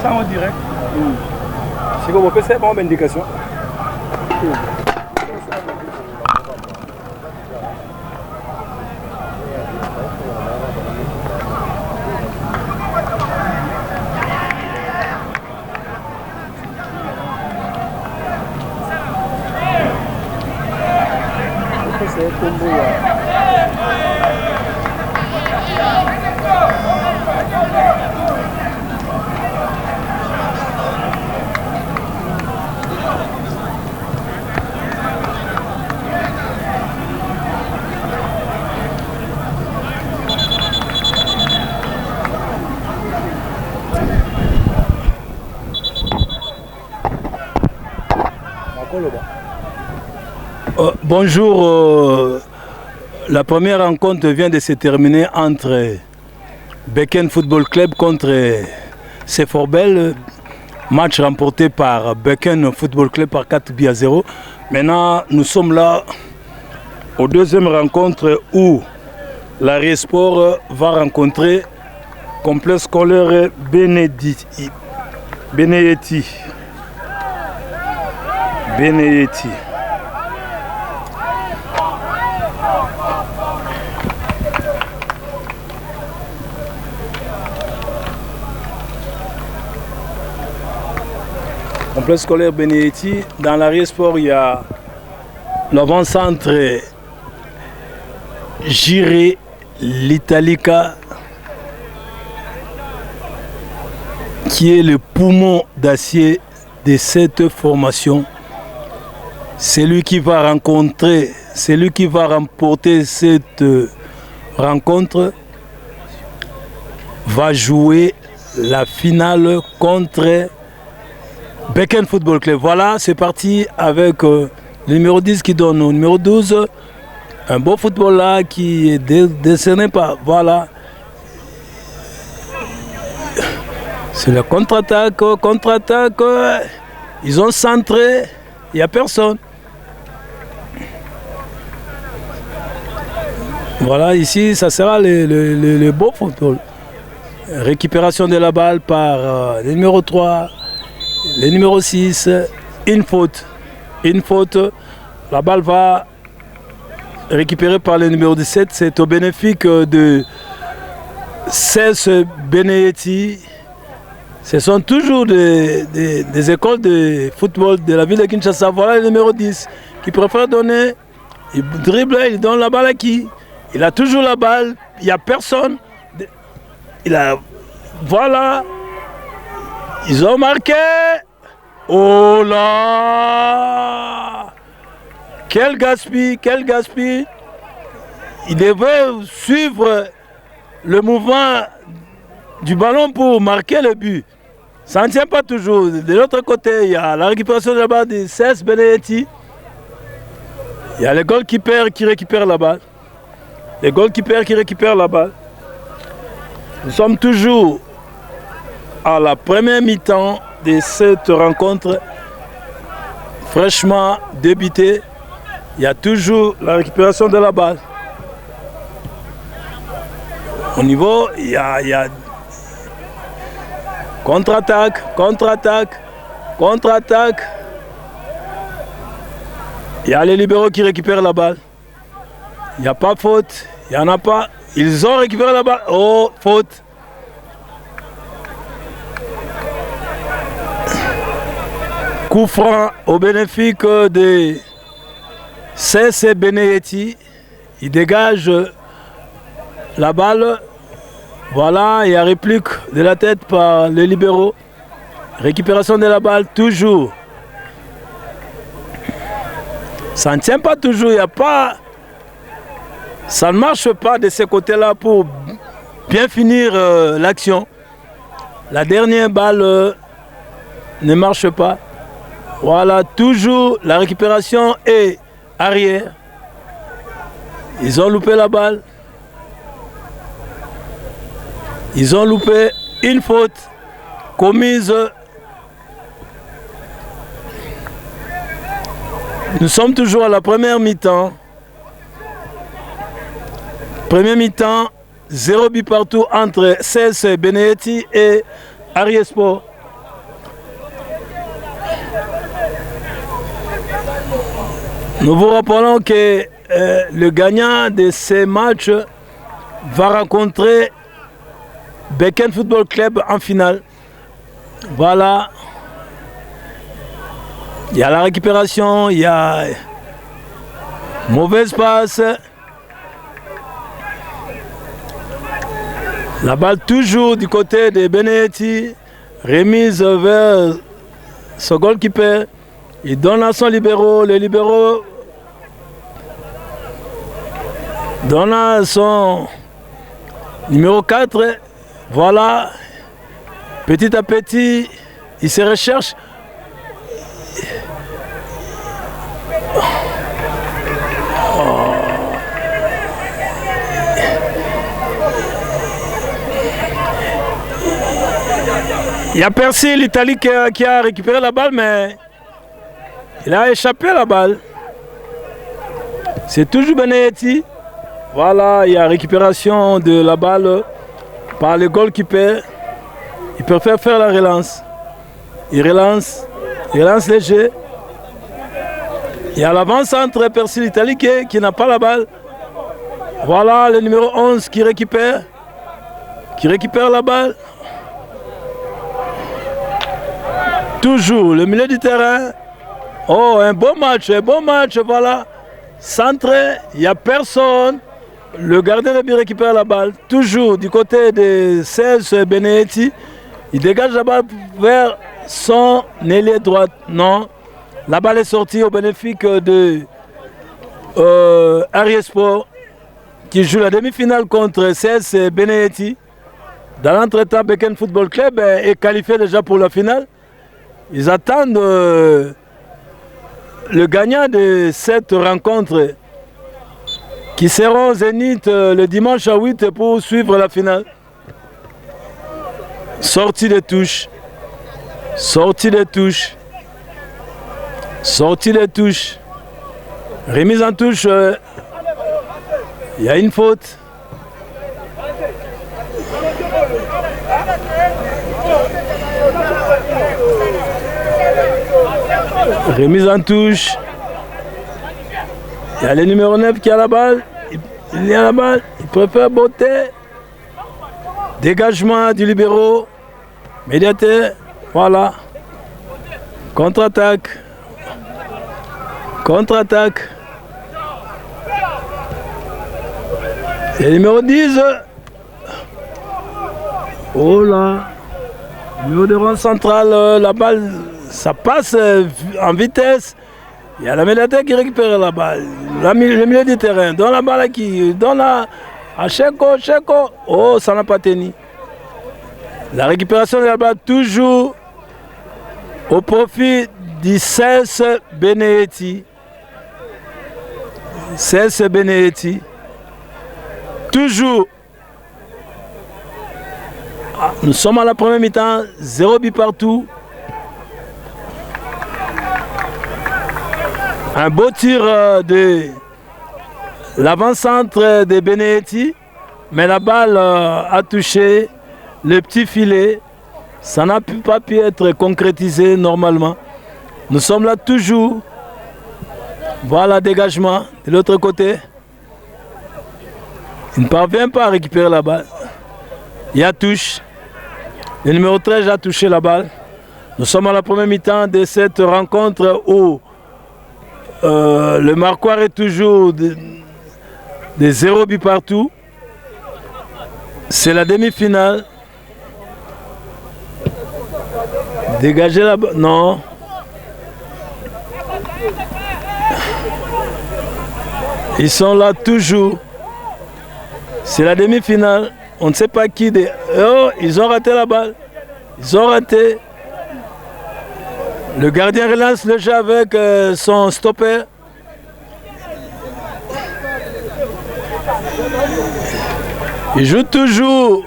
Ça en direct. Si vous pouvez faire une indication. Bonjour, la première rencontre vient de se terminer entre Beken Football Club contre Seforbel, match remporté par Beken Football Club par 4-0. Maintenant, nous sommes là aux deuxième rencontre où l'Arrêt Sport va rencontrer Complexe scolaire Benedetti. Complexe scolaire Benedetti. Dans l'Arrêt Sport, il y a l'avant-centre Giré l'Italica, qui est le poumon d'acier de cette formation. Celui qui va remporter cette rencontre va jouer la finale contre Beken Football Club. Voilà, c'est parti avec le numéro 10 qui donne au numéro 12. Un beau football là qui est décerné par... Voilà. C'est la contre-attaque. Ils ont centré. Il n'y a personne. Voilà, ici, ça sera le beau football. Récupération de la balle par le numéro 3, le numéro 6. Une faute. La balle va récupérée par le numéro 17. C'est au bénéfice de 16 Benedetti. Ce sont toujours des écoles de football de la ville de Kinshasa. Voilà le numéro 10 qui préfère donner. Il dribble, il donne la balle à qui? Il a toujours la balle, il n'y a personne. Voilà. Ils ont marqué. Oh là! Quel gaspille! Il devait suivre le mouvement du ballon pour marquer le but. Ça ne tient pas toujours. De l'autre côté, il y a la récupération de la balle de 16 Benedetti. Il y a le goalkeeper qui récupère la balle. Nous sommes toujours à la première mi-temps de cette rencontre fraîchement débutée. Il y a toujours la récupération de la balle. Au niveau, il y a contre-attaque. Il y a les libéraux qui récupèrent la balle. Il n'y a pas faute, il n'y en a pas. Ils ont récupéré la balle. Oh, faute. Coup franc au bénéfice de C.C. Benedetti. Il dégage La balle, voilà, il y a réplique de la tête par les libéraux. Récupération de la balle, toujours. Ça ne tient pas toujours, il n'y a pas... Ça ne marche pas de ce côté-là pour bien finir l'action. La dernière balle ne marche pas. Voilà, toujours la récupération est arrière. Ils ont loupé la balle. Ils ont loupé une faute commise. Nous sommes toujours à la première mi-temps. Première mi-temps, 0 but partout entre CS Benedetti et Aries Sport. Nous vous rappelons que le gagnant de ces matchs va rencontrer Beken Football Club en finale. Voilà. Il y a la récupération, il y a mauvaise passe. La balle toujours du côté de Benedetti, remise vers son goalkeeper. Il donne à son libéraux, le libéraux donne à son numéro 4. Voilà, petit à petit, il se recherche. Il y a Percy, l'Italie, qui a récupéré la balle, mais il a échappé à la balle. C'est toujours Benedetti. Voilà, il y a récupération de la balle par le goalkeeper. Il préfère faire la relance. Il relance léger. Il y a l'avant-centre Percy, l'Italie, qui n'a pas la balle. Voilà le numéro 11 qui récupère la balle. Toujours le milieu du terrain. Oh, un bon match, voilà. Centré, il n'y a personne. Le gardien de but récupère la balle. Toujours du côté de 16 Benedetti. Il dégage la balle vers son ailier droite. Non, la balle est sortie au bénéfice de Aries Sport qui joue la demi-finale contre 16 Benedetti. Dans l'entretemps, Beken Football Club est qualifié déjà pour la finale. Ils attendent le gagnant de cette rencontre qui seront au Zénith le dimanche à 8 pour suivre la finale. Sortie de touche. Remise en touche. Il y a une faute. Remise en touche. Il y a le numéro 9 qui a la balle. Il préfère botter. Dégagement du libéraux. Médiateur. Voilà. Contre-attaque. Et le numéro 10. Oh là. Numéro de rang central. La balle. Ça passe en vitesse. Il y a la médiateur qui récupère la balle. Le milieu du terrain. Donne la balle à qui? Donne à Cheko. Oh, ça n'a pas tenu. La récupération de la balle toujours au profit du 16 Benedetti. Toujours. Nous sommes à la première mi-temps. 0 but partout. Un beau tir de l'avant-centre de Benedetti, mais la balle a touché le petit filet. Ça n'a pas pu être concrétisé normalement. Nous sommes là toujours. Voilà, dégagement de l'autre côté. Il ne parvient pas à récupérer la balle. Il y a touche. Le numéro 13 a touché la balle. Nous sommes à la première mi-temps de cette rencontre où le marquoir est toujours de 0 but partout. C'est la demi-finale. Dégagez la balle. Non. Ils sont là toujours. C'est la demi-finale. On ne sait pas qui. Oh, ils ont raté la balle. Ils ont raté. Le gardien relance le jeu avec son stopper. Il joue toujours.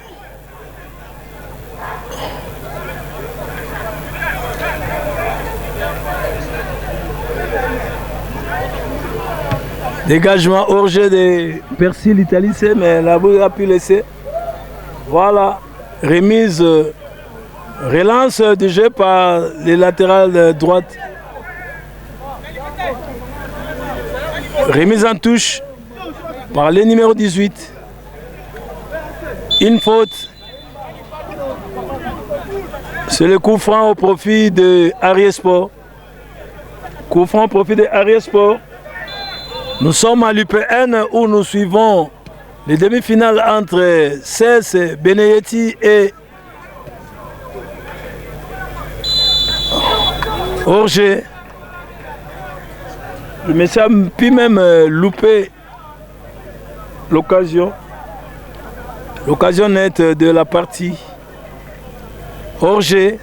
Dégagement hors jeu de Percy l'Italie, mais la boule a pu laisser. Voilà, remise, relance du jeu par les latérales droites. Remise en touche par le numéro 18. Une faute. C'est le coup franc au profit de Ariesport. Coup franc au profit de Ariesport. Nous sommes à l'UPN où nous suivons les demi-finales entre CES Benedetti et Orgé. Le monsieur a pu même louper l'occasion nette de la partie. Orgé,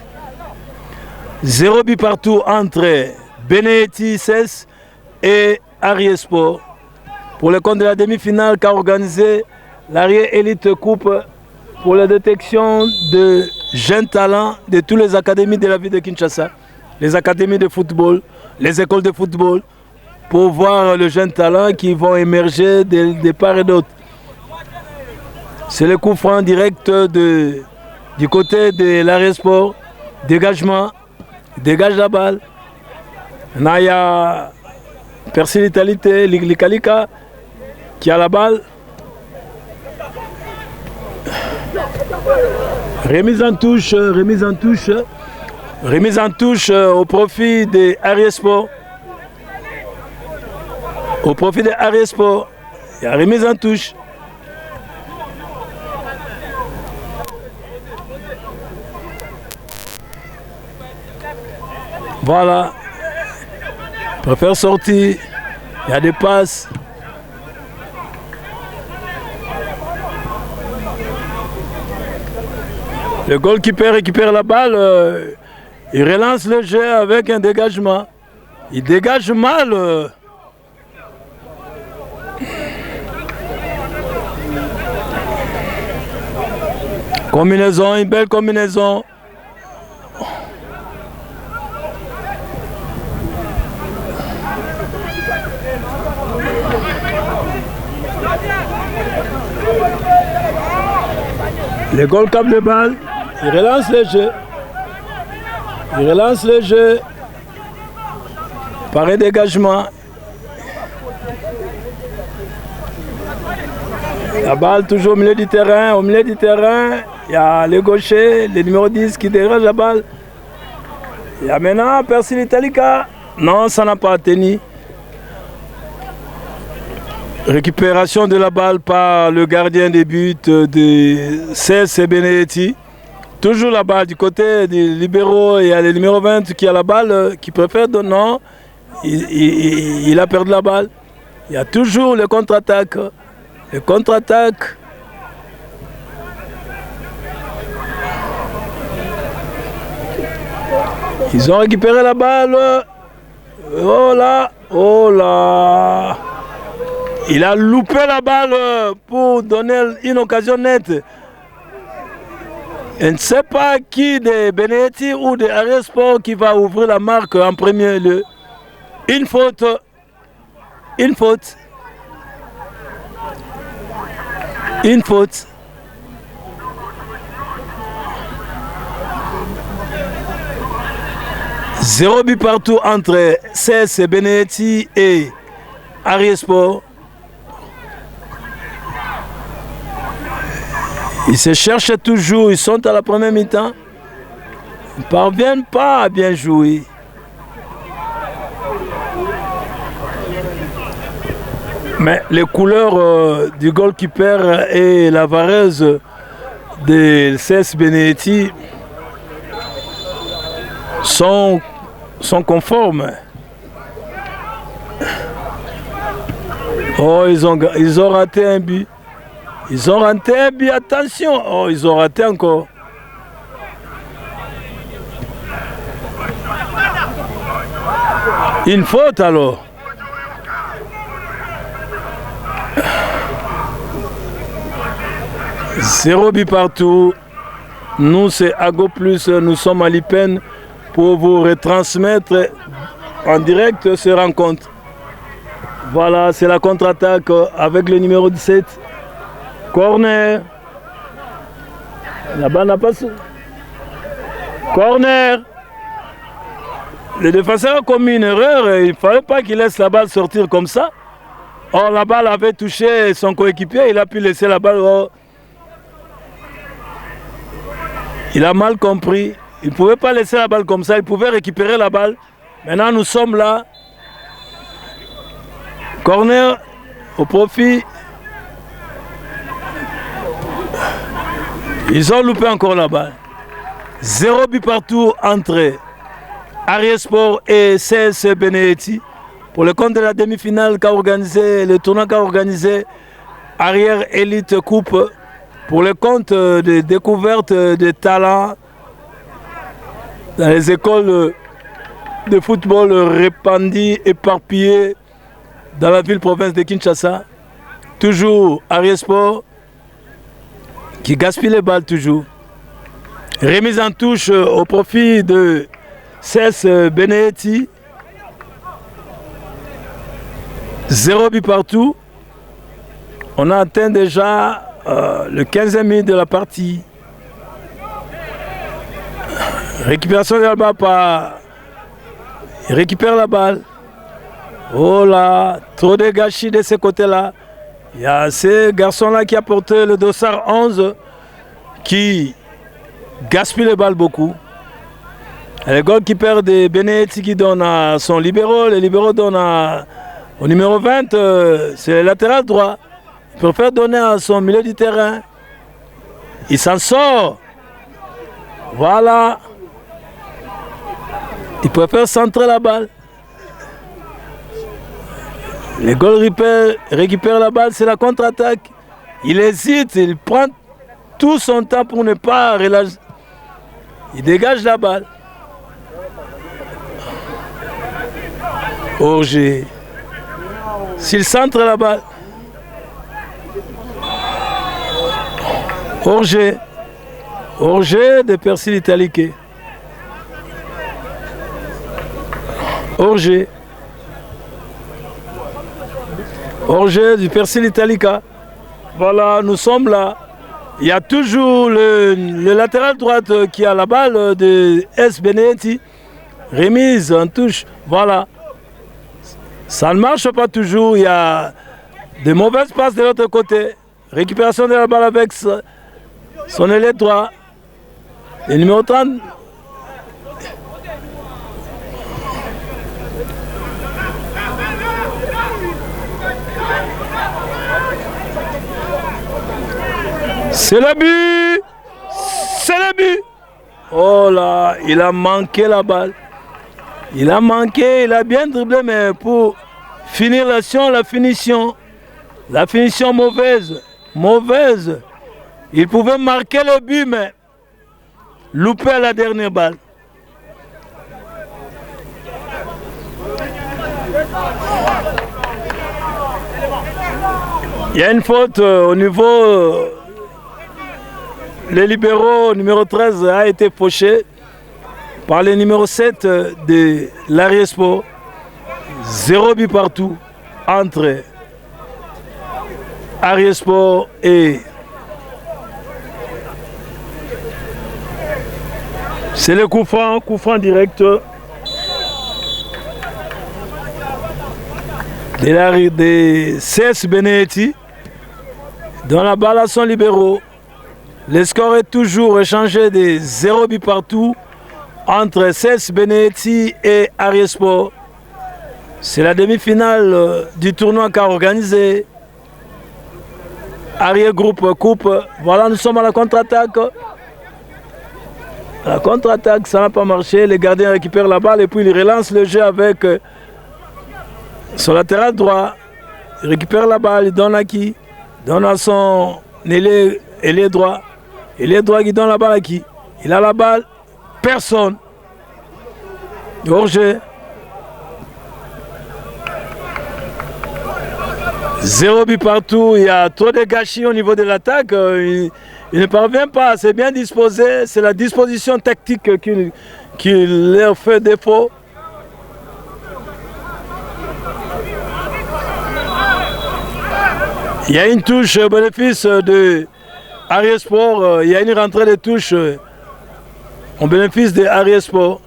0 but partout entre Benedetti CES et Ariesport. Pour le compte de la demi-finale qu'a organisé l'Ari Elite Coupe pour la détection de jeunes talents de toutes les académies de la ville de Kinshasa, les académies de football, les écoles de football, pour voir les jeunes talents qui vont émerger de part et d'autre. C'est le coup franc direct du côté de l'Ariesport. Dégagement, dégage la balle. Naya Percy l'Italité, Likalika qui a la balle. Remise en touche, remise en touche. Remise en touche au profit de Ariesport. Au profit de Ariesport. Il y a remise en touche. Voilà. Préfère sortir. Il y a des passes. Le goalkeeper récupère la balle. Il relance le jeu avec un dégagement. Il dégage mal. Combinaison, une belle combinaison. Le goal cap de balle, il relance le jeu. Il relance le jeu par un dégagement. La balle toujours au milieu du terrain. Au milieu du terrain, il y a le gaucher, le numéro 10 qui dégage la balle. Il y a maintenant Percy l'Italica. Non, ça n'a pas tenu. Récupération de la balle par le gardien des buts de CES Benedetti. Toujours la balle du côté des libéraux. Il y a le numéro 20 qui a la balle, qui préfère donner. Non, il a perdu la balle. Il y a toujours le contre-attaque. Le contre-attaque. Ils ont récupéré la balle. Oh là, oh là. Il a loupé la balle pour donner une occasion nette. Je ne sais pas qui de Benedetti ou de Ariesport qui va ouvrir la marque en premier lieu. Une faute. Une faute. Une faute. Zéro but partout entre CES Benedetti et Ariesport. Ils se cherchent toujours, ils sont à la première mi-temps. Ils ne parviennent pas à bien jouer. Mais les couleurs du goalkeeper et la vareuse de CS Benedetti sont conformes. Oh, ils ont raté un but. Ils ont raté un but, attention. Oh, ils ont raté encore. Une faute alors. Zéro but partout. Nous, c'est Ago Plus. Nous sommes à l'IPEN pour vous retransmettre en direct ces rencontres. Voilà, c'est la contre-attaque avec le numéro 17. Corner. Là-bas, n'a pas... Corner. Le défenseur a commis une erreur. Il ne fallait pas qu'il laisse la balle sortir comme ça. Or, la balle avait touché son coéquipier. Il a pu laisser la balle. Or, il a mal compris. Il ne pouvait pas laisser la balle comme ça. Il pouvait récupérer la balle. Maintenant, nous sommes là. Corner au profit. Ils ont loupé encore la balle. 0 but partout entre Ariesport et CS Benedetti. Pour le compte de la demi-finale qu'a organisé, le tournoi qu'a organisé Arrière Elite Coupe. Pour le compte de découverte de talents dans les écoles de football répandues, éparpillées dans la ville-province de Kinshasa. Toujours Ariesport qui gaspille les balles toujours. Remise en touche au profit de CS Benedetti. 0 but partout. On a atteint déjà le 15e minute de la partie. Récupération de la balle par... Il récupère la balle. Oh là, trop de gâchis de ce côté-là. Il y a ce garçon-là qui a porté le dossard 11 qui gaspille les balles beaucoup. Et le goalkeeper de Benedetti qui donne à son libéro. Le libéro donne au numéro 20, c'est le latéral droit. Il préfère donner à son milieu du terrain. Il s'en sort. Voilà. Il préfère centrer la balle. Le goalkeeper récupère la balle, c'est la contre-attaque. Il hésite, il prend tout son temps pour ne pas relâcher. Il dégage la balle. Orgé. S'il centre la balle. Orgé. Orgé de Persil Italique. Orgé. Orgé du Persil Italica. Voilà, nous sommes là. Il y a toujours le latéral droite qui a la balle de S. Benedetti. Remise en touche. Voilà. Ça ne marche pas toujours. Il y a de mauvaises passes de l'autre côté. Récupération de la balle avec son ailier droit. Le numéro 30. C'est le but! C'est le but! Oh là, il a manqué la balle. Il a manqué, il a bien dribblé, mais pour finir l'action, la finition mauvaise. Mauvaise. Il pouvait marquer le but, mais louper la dernière balle. Il y a une faute au niveau... Le libéro numéro 13 a été fauché par le numéro 7 de l'Ariesport. 0 but partout entre Ariesport et... C'est le coup franc direct de CS Benedetti dans la balle à son libéro. Le score est toujours échangé de 0 but partout entre CS Benedetti et Ariesport. C'est la demi-finale du tournoi qu'a organisé arrière-groupe coupe. Voilà, nous sommes à la contre-attaque. La contre-attaque, ça n'a pas marché. Les gardiens récupèrent la balle et puis ils relancent le jeu avec son latéral droit. Il récupère la balle, il donne à qui? Donne à son ailier droit. Ailier droit qui donne la balle à qui? Il a la balle. Personne. Hors-jeu. 0 but partout. Il y a trop de gâchis au niveau de l'attaque. Il ne parvient pas. C'est bien disposé. C'est la disposition tactique qui leur fait défaut. Il y a une touche au bénéfice de Aries Sport. Il y a une rentrée de touche au bénéfice de Aries Sport.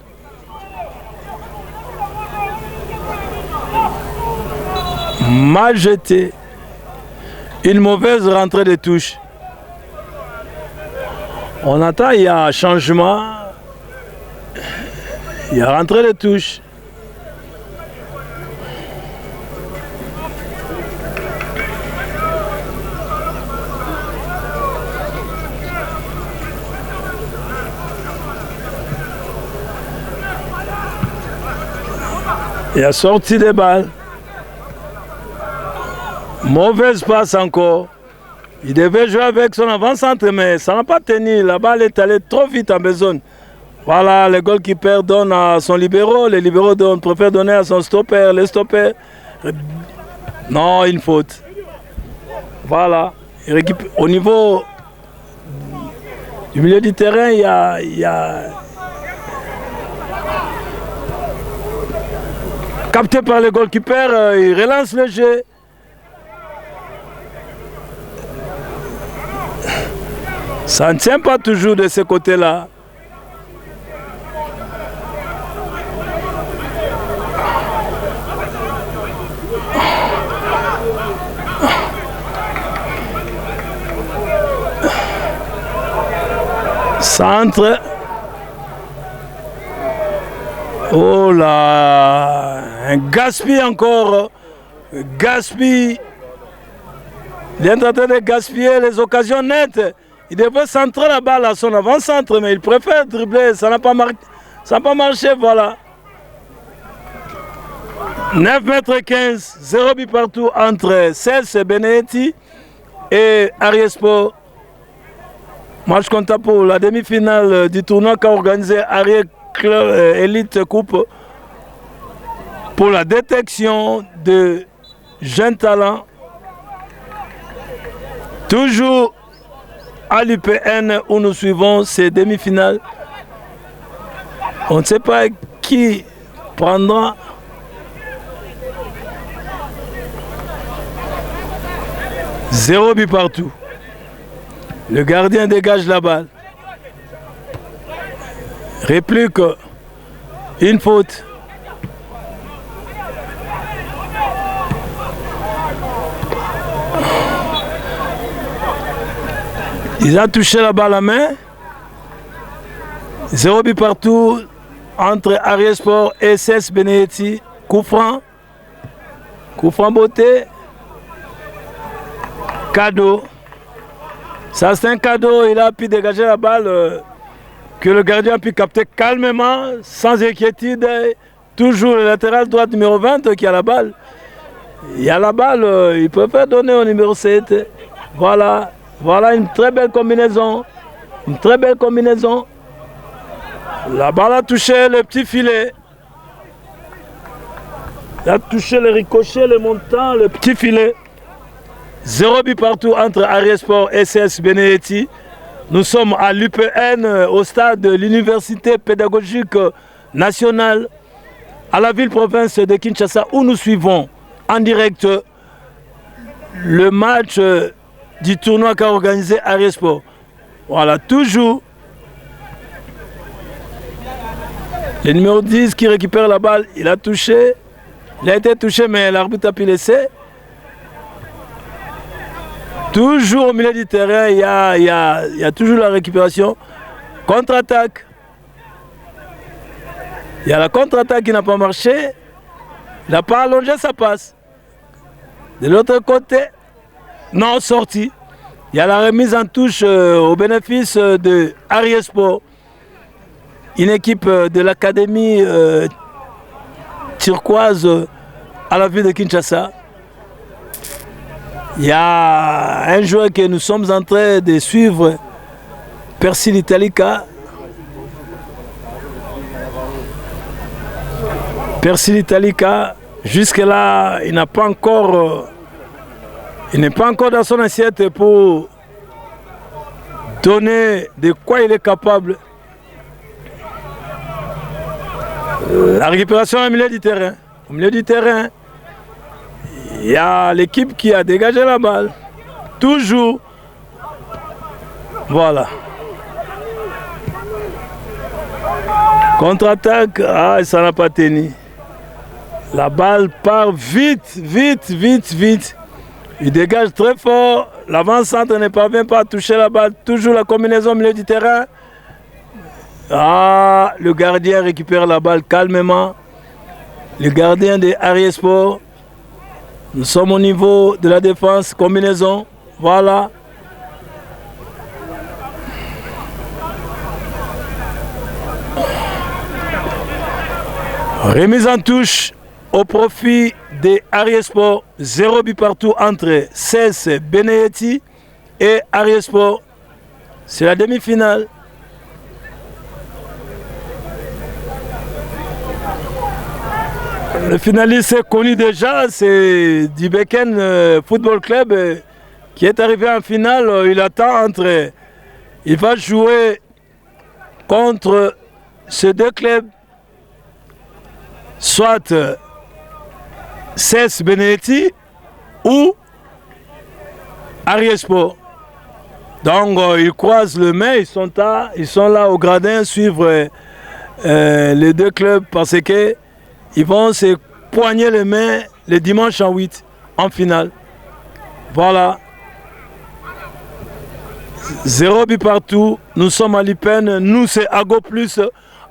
Mal jeté. Une mauvaise rentrée de touche. On attend, il y a changement. Il y a rentrée de touche. Il a sorti des balles. Mauvaise passe encore. Il devait jouer avec son avant-centre, mais ça n'a pas tenu. La balle est allée trop vite en besogne. Voilà, le goalkeeper donne à son libéro. Le libéro préfère donner à son stopper. Le stopper. Non, une faute. Voilà. Au niveau du milieu du terrain, il y a capté par le goalkeeper, il relance le jeu. Ça ne tient pas toujours de ce côté-là. Centre. Oh là, un gaspille encore. Gaspille. Il est en train de gaspiller les occasions nettes. Il devait centrer la balle à son avant-centre, mais il préfère dribbler. Ça n'a pas marché, voilà. 9,15 m, 0 but partout entre Cels Benedetti et Aries Sport. Match comptable pour la demi-finale du tournoi qu'a organisé Aries Elite Coupe pour la détection de jeunes talents. Toujours à l'UPN où nous suivons ces demi-finales. On ne sait pas qui prendra. Zéro but partout. Le gardien dégage la balle. Réplique. Une faute. Il a touché la balle à main. 0 but partout entre Aries Sport et Cels Benedetti. Coup franc. Coup franc beauté. Cadeau. Ça c'est un cadeau. Il a pu dégager la balle que le gardien a pu capter calmement, sans inquiétude. Toujours le latéral droit numéro 20 qui a la balle. Il y a la balle. Il peut pas donner au numéro 7. Voilà. Voilà une très belle combinaison. Une très belle combinaison. La balle a touché le petit filet. Il a touché le ricochet, le montant, le petit filet. 0 but partout entre Aries Sport et Cels Benedetti. Nous sommes à l'UPN, au stade de l'Université pédagogique nationale, à la ville-province de Kinshasa, où nous suivons en direct le match du tournoi qu'a organisé Aries Sport. Voilà, toujours le numéro 10 qui récupère la balle. Il a touché, il a été touché, mais l'arbitre a pu laisser. Toujours au milieu du terrain, il y a toujours la récupération. Contre-attaque. Il y a la contre-attaque qui n'a pas marché. Il n'a pas allongé sa passe. De l'autre côté, non, sorti. Il y a la remise en touche au bénéfice de Ariesport, une équipe de l'académie turquoise à la ville de Kinshasa. Il y a un joueur que nous sommes en train de suivre, Persil Italica. Persil Italica, jusque-là, il n'est pas encore dans son assiette pour donner de quoi il est capable. La récupération au milieu du terrain. Au milieu du terrain, il y a l'équipe qui a dégagé la balle. Toujours. Voilà. Contre-attaque, ah, ça n'a pas tenu. La balle part vite, vite, vite, vite. Il dégage très fort. L'avant-centre ne parvient pas à toucher la balle. Toujours la combinaison au milieu du terrain. Ah, le gardien récupère la balle calmement. Le gardien de Ariesport. Nous sommes au niveau de la défense. Combinaison. Voilà. Remise en touche au profit de Ariesport. 0 but partout entre CES Beneyetti et Ariesport. C'est la demi-finale. Le finaliste est connu déjà, c'est Dibeken Football Club qui est arrivé en finale. Il attend entre. Il va jouer contre ces deux clubs, soit CES Beneyetti ou Ariesport. Donc ils croisent le main, ils sont là au gradin suivre les deux clubs parce que ils vont se poigner les mains le dimanche en 8 en finale. Voilà. 0 but partout. Nous sommes à l'IPEN. Nous, c'est Ago Plus,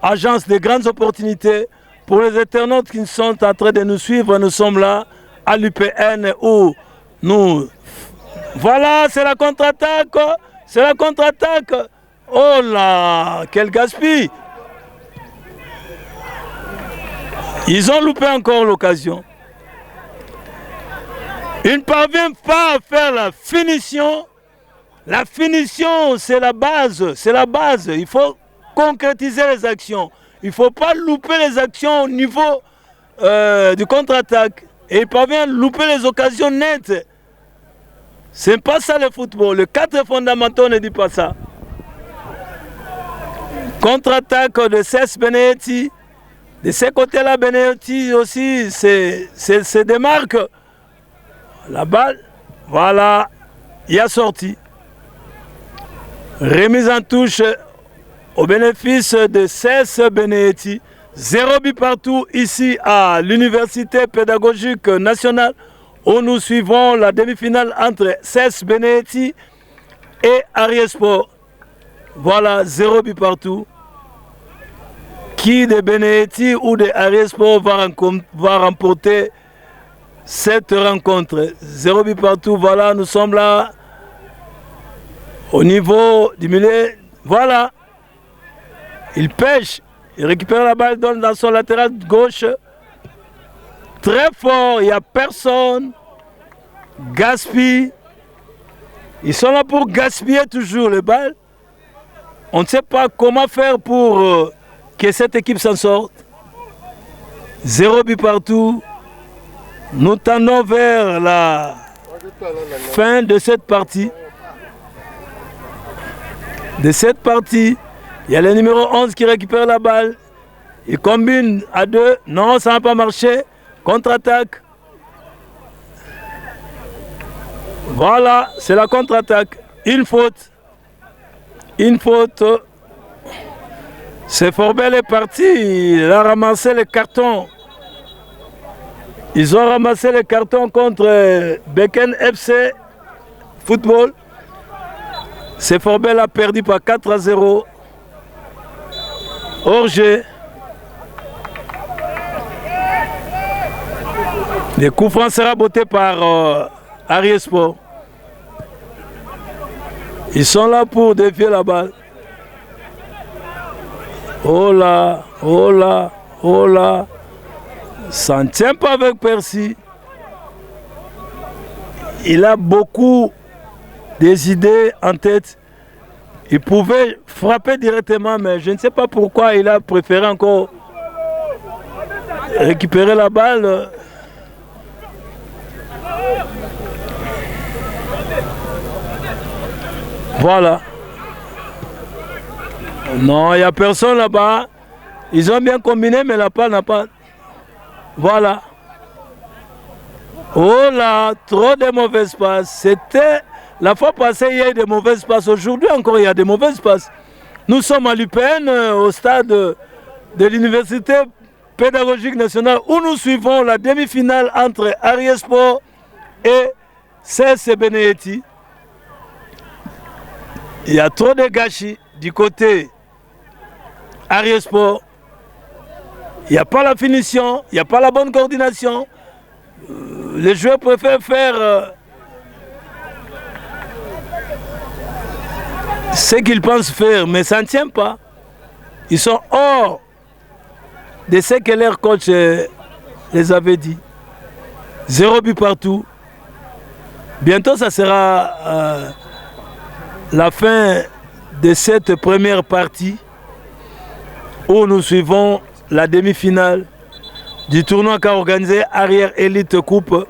agence de grandes opportunités. Pour les internautes qui sont en train de nous suivre, nous sommes là à l'UPN où nous... Voilà, c'est la contre-attaque. C'est la contre-attaque. Oh là, quel gaspille. Ils ont loupé encore l'occasion. Ils ne parviennent pas à faire la finition. La finition, c'est la base. C'est la base. Il faut concrétiser les actions. Il ne faut pas louper les actions au niveau du contre-attaque. Et ils parviennent à louper les occasions nettes. Ce n'est pas ça le football. Le 4 fondamentaux ne dit pas ça. Contre-attaque de CES Beneyetti. De ce côté-là, Beneyetti aussi se démarque. La balle, voilà, il a sorti. Remise en touche au bénéfice de CES Beneyetti. 0 but partout ici à l'Université pédagogique nationale où nous suivons la demi-finale entre CES Beneyetti et Ariesport. Voilà, 0 but partout. Qui de Beneyetti ou de Ariesport va remporter cette rencontre? 0 but partout, voilà, nous sommes là au niveau du milieu. Voilà, il pêche, il récupère la balle, donne dans son latéral gauche. Très fort, il n'y a personne. Gaspille. Ils sont là pour gaspiller toujours les balles. On ne sait pas comment faire pour... que cette équipe s'en sorte. 0 but partout. Nous tendons vers la fin de cette partie. Il y a le numéro 11 qui récupère la balle. Il combine à 2. Non, ça n'a pas marché. Contre-attaque. Voilà, c'est la contre-attaque. Une faute. Une faute. C'est Forbel est parti, il a ramassé les cartons. Ils ont ramassé les cartons contre Beken FC Football. C'est Forbel a perdu par 4-0. Hors-jeu. Le coup franc sera botté par Ariesport. Ils sont là pour défier la balle. Oh là, oh là, oh là. Ça ne tient pas avec Percy. Il a beaucoup des idées en tête. Il pouvait frapper directement, mais je ne sais pas pourquoi il a préféré encore récupérer la balle. Voilà. Non, il n'y a personne là-bas. Ils ont bien combiné, mais la balle n'a pas... Voilà. Oh là, trop de mauvaises passes. C'était... La fois passée, il y a eu des mauvaises passes. Aujourd'hui encore, il y a des mauvaises passes. Nous sommes à l'UPN, au stade de l'Université pédagogique nationale, où nous suivons la demi-finale entre Ariesport et CS Benedetti. Il y a trop de gâchis du côté Ariesport. Il n'y a pas la finition, il n'y a pas la bonne coordination. Les joueurs préfèrent faire ce qu'ils pensent faire, mais ça ne tient pas. Ils sont hors de ce que leur coach les avait dit. 0 but partout. Bientôt, ça sera la fin de cette première partie où nous suivons la demi-finale du tournoi qu'a organisé Arrière Elite Coupe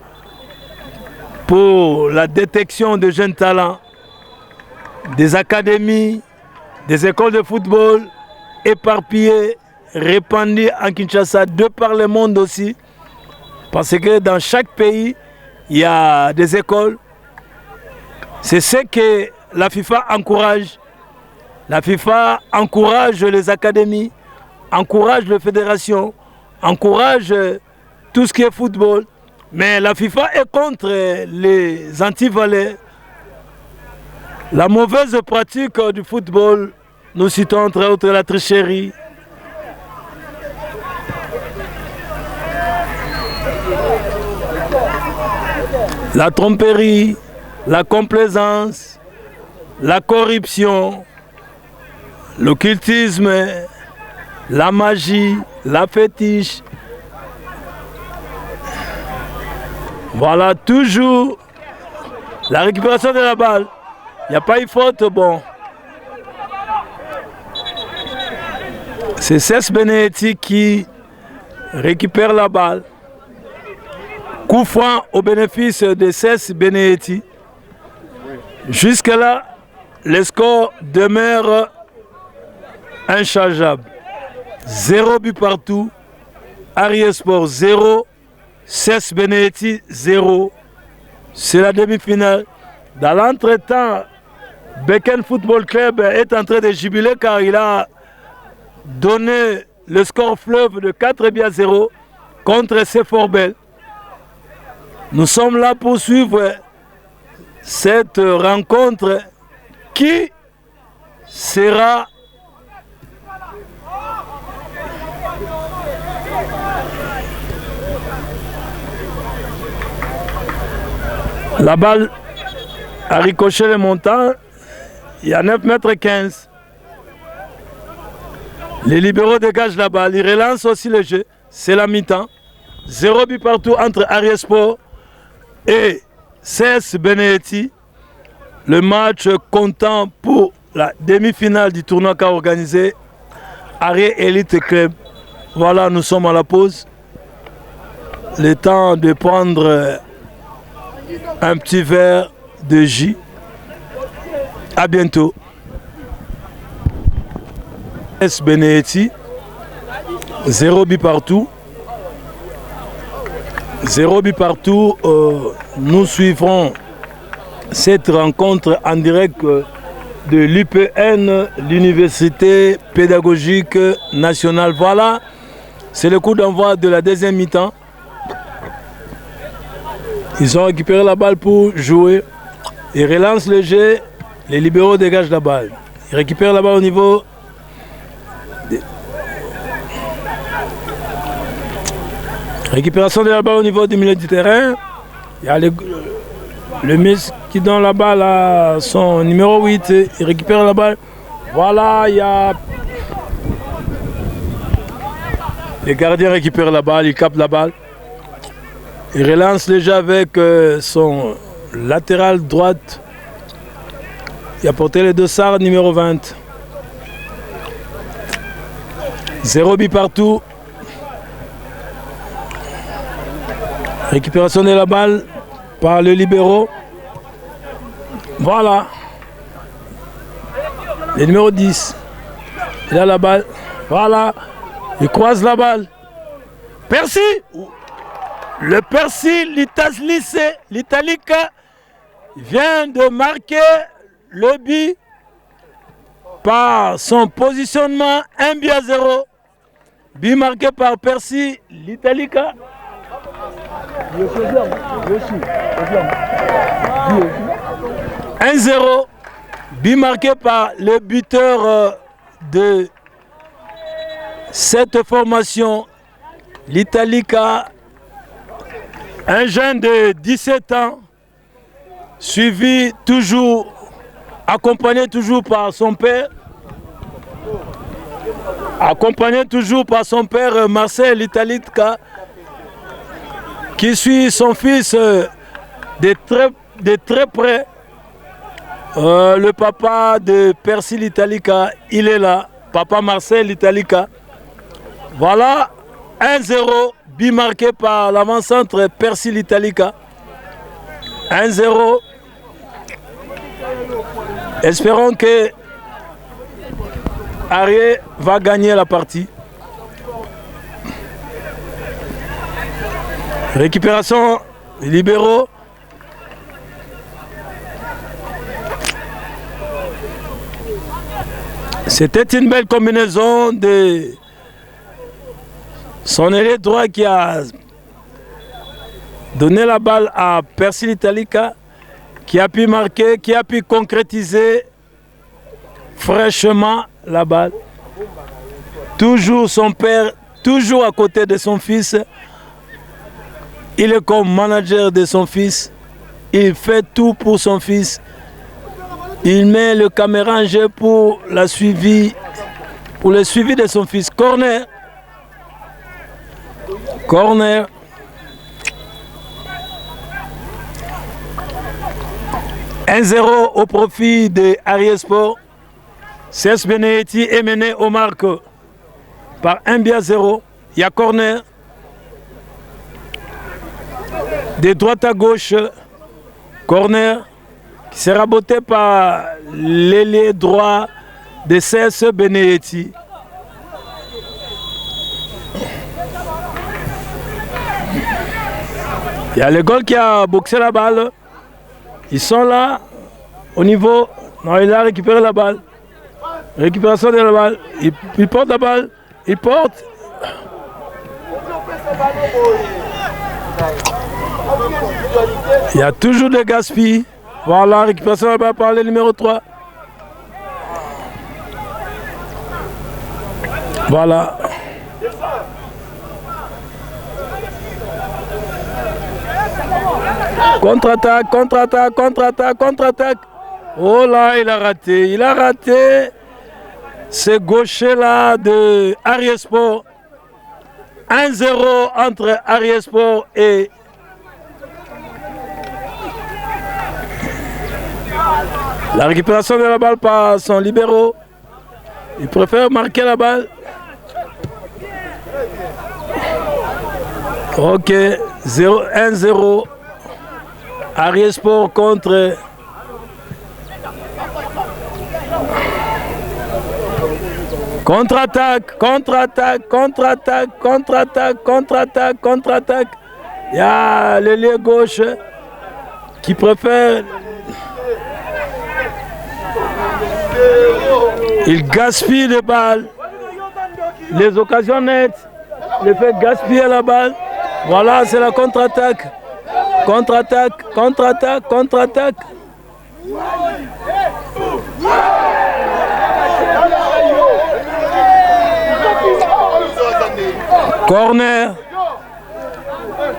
pour la détection de jeunes talents, des académies, des écoles de football éparpillées, répandues en Kinshasa, de par le monde aussi, parce que dans chaque pays, il y a des écoles. C'est ce que la FIFA encourage. La FIFA encourage les académies, encourage les fédérations, encourage tout ce qui est football. Mais la FIFA est contre les anti-valets. La mauvaise pratique du football, nous citons entre autres la tricherie. La tromperie, la complaisance, la corruption, l'occultisme, la magie, la fétiche. Voilà, toujours la récupération de la balle. Il n'y a pas eu faute, bon. C'est CS Benedetti qui récupère la balle. Coup franc au bénéfice de CS Benedetti. Jusque-là, le score demeure inchangeable. 0 but partout. Ariesport 0. CS Benedetti 0. C'est la demi-finale. Dans l'entretemps, Beken Football Club est en train de jubiler car il a donné le score fleuve de 4-0 contre Seforbel. Nous sommes là pour suivre cette rencontre qui sera la balle a ricoché le montant. Il y a 9,15 m. Les libéraux dégagent la balle, ils relancent aussi le jeu. C'est la mi-temps. 0 but partout entre Ariesport et CS Benedetti. Le match comptant pour la demi-finale du tournoi qu'a organisé Arrière Elite Club. Voilà, nous sommes à la pause. Le temps de prendre un petit verre de jus. À bientôt. CS Benedetti, 0 but partout. 0 but partout. Nous suivrons cette rencontre en direct de l'UPN, l'Université pédagogique nationale. Voilà, c'est le coup d'envoi de la deuxième mi-temps. Ils ont récupéré la balle pour jouer. Ils relancent le jeu. Les libéraux dégagent la balle. Ils récupèrent la balle au niveau... Récupération de la balle au niveau du milieu du terrain. Il y a le Miss qui donne la balle à son numéro 8. Il récupère la balle. Voilà, il y a... Les gardiens récupèrent la balle, ils captent la balle. Il relance déjà avec son latéral droite. Il a porté les deux Sarr, numéro 20. 0 but partout. Récupération de la balle par le libéraux. Voilà. Le numéro 10. Il a la balle. Voilà. Il croise la balle. Percy. Le Percy l'Italica vient de marquer le but par son positionnement 1-0. But marqué par Percy l'Italica. 1-0. But marqué par le buteur de cette formation, l'Italica. Un jeune de 17 ans, suivi toujours, accompagné toujours par son père. Accompagné toujours par son père Marcel l'Italica, qui suit son fils de très près. Le papa de Percy l'Italica, il est là, papa Marcel l'Italica. Voilà, 1-0, but marqué par l'avant-centre Percy l'Italica. 1-0. Espérons que Arié va gagner la partie. Récupération libéraux. C'était une belle combinaison de son ailier droit qui a donné la balle à Percy l'Italica, qui a pu marquer, qui a pu concrétiser fraîchement la balle. Toujours son père, toujours à côté de son fils. Il est comme manager de son fils. Il fait tout pour son fils. Il met le caméra en jeu pour le suivi de son fils. Corner. Corner. « 1-0 au profit de Arié Sport. CS Benedetti est mené au marque par 1-0. Il y a corner. De droite à gauche, corner qui sera botté par l'ailier droit de CS Benedetti. Il y a le goal qui a boxé la balle. Ils sont là au niveau. Non, il a récupéré la balle. Récupération de la balle. Il porte la balle. Il porte. Il y a toujours des gaspilles. Voilà, récupération de la balle par le numéro 3. Voilà. Contre-attaque, contre-attaque, contre-attaque, contre-attaque. Oh là, il a raté. Il a raté ce gaucher-là de Arié Sport. 1-0 entre Arié Sport et la récupération de la balle par son libéraux. Il préfère marquer la balle. Ok, 1-0. Arié Sport contre contre-attaque, contre-attaque, contre-attaque, contre-attaque, contre-attaque, contre-attaque. Il y a l'ailier gauche qui préfère. Il gaspille les balles. Les occasions nettes. Il fait gaspiller la balle. Voilà, c'est la contre-attaque. Contre-attaque, contre-attaque, contre-attaque. Corner.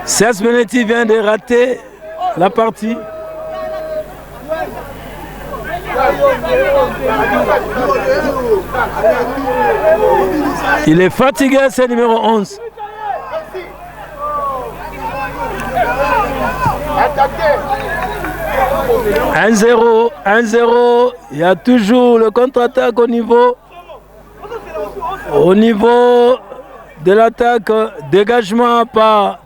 CS Benedetti vient de rater la partie. Il est fatigué, c'est numéro 11. « 1-0, 1-0. Il y a toujours le contre-attaque au niveau de l'attaque. Dégagement par...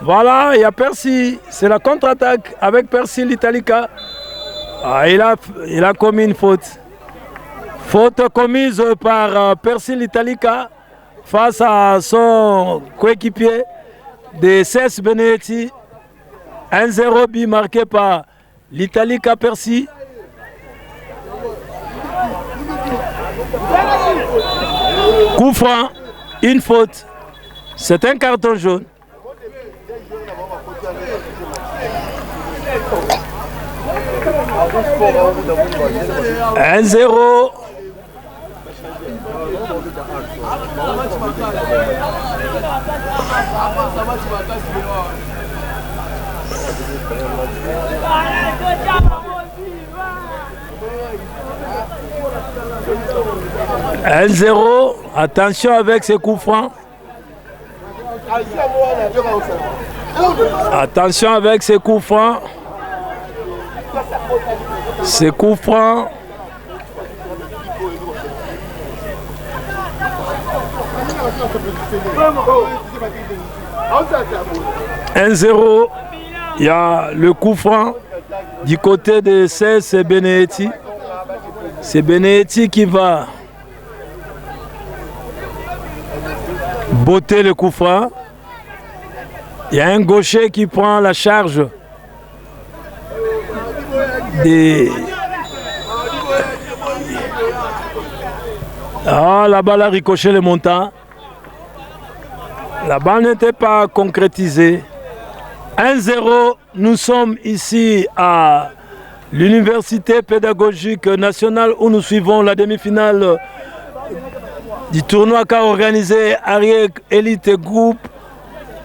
Voilà, il y a Percy. C'est la contre-attaque avec Percy l'Italica. Ah, il a commis une faute. Faute commise par Percy l'Italica face à son coéquipier de Cesc Benedetti. 1-0 but marqué par l'Italica Percy. Coup franc, une faute. C'est un carton jaune. Un 0. Un 0. Attention avec ces coups francs. Attention avec ces coups francs. Ces coups francs. Un 0. Il y a le coup franc du côté de Cesc Benedetti. C'est Benedetti qui va botter le coup franc. Il y a un gaucher qui prend la charge des... Ah, la balle a ricoché le montant. La balle n'était pas concrétisée. 1-0, nous sommes ici à l'Université pédagogique nationale où nous suivons la demi-finale du tournoi qu'a organisé Ariège Elite Group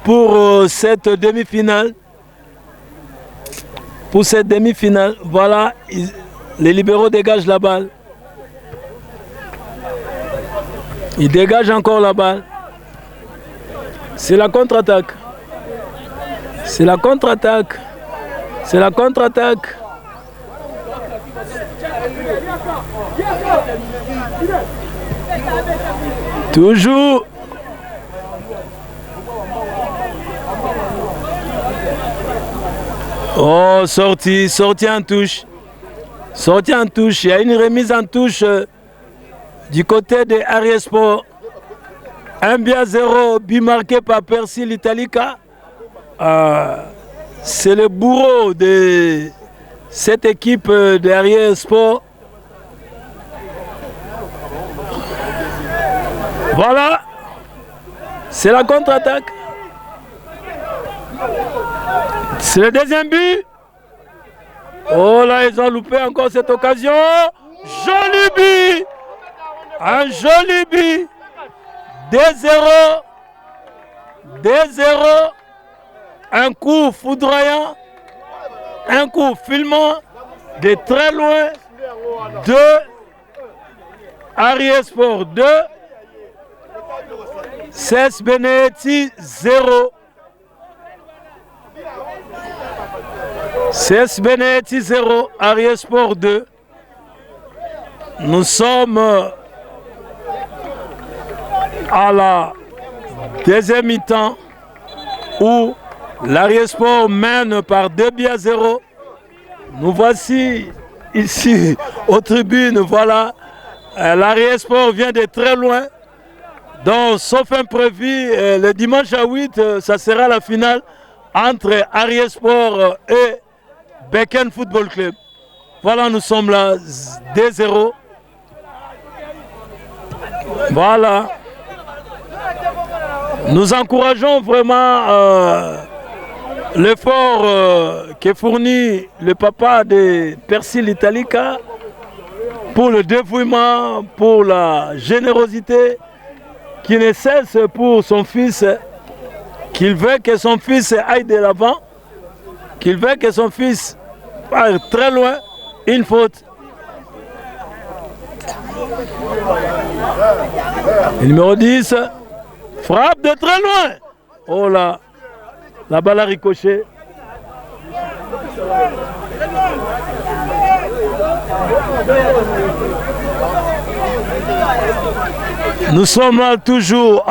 pour cette demi-finale. Pour cette demi-finale, voilà, les libéraux dégagent la balle. Ils dégagent encore la balle. C'est la contre-attaque. C'est la contre-attaque. C'est la contre-attaque. Toujours. Oh, sortie en touche. Sortie en touche. Il y a une remise en touche du côté de Ariège Sport. 1-0, but marqué par Percy l'Italica. C'est le bourreau de cette équipe de Ariège Sport. Voilà, c'est la contre-attaque. C'est le deuxième but. Oh là, ils ont loupé encore cette occasion. Joli but. Un joli but. 2-0. 2-0. Un coup foudroyant. Un coup filmant de très loin. 2. Ariège Sport 2. Cesc Benedetti 0. Cesc Benedetti 0. Ariège Sport 2. Nous sommes à la deuxième mi-temps où l'Ariège Sport mène par 2-0. Nous voici ici aux tribunes. Voilà, l'Ariège Sport vient de très loin. Donc, sauf imprévu, le dimanche à 8, ça sera la finale entre Ariège Sport et Beken Football Club. Voilà, nous sommes là, 2-0. Voilà. Nous encourageons vraiment l'effort que fournit le papa de Percy l'Italica pour le dévouement, pour la générosité qui ne cesse pour son fils, qu'il veut que son fils aille de l'avant, qu'il veut que son fils aille très loin. Une faute. Le numéro 10, frappe de très loin. Oh là, la balle a ricoché. Nous sommes toujours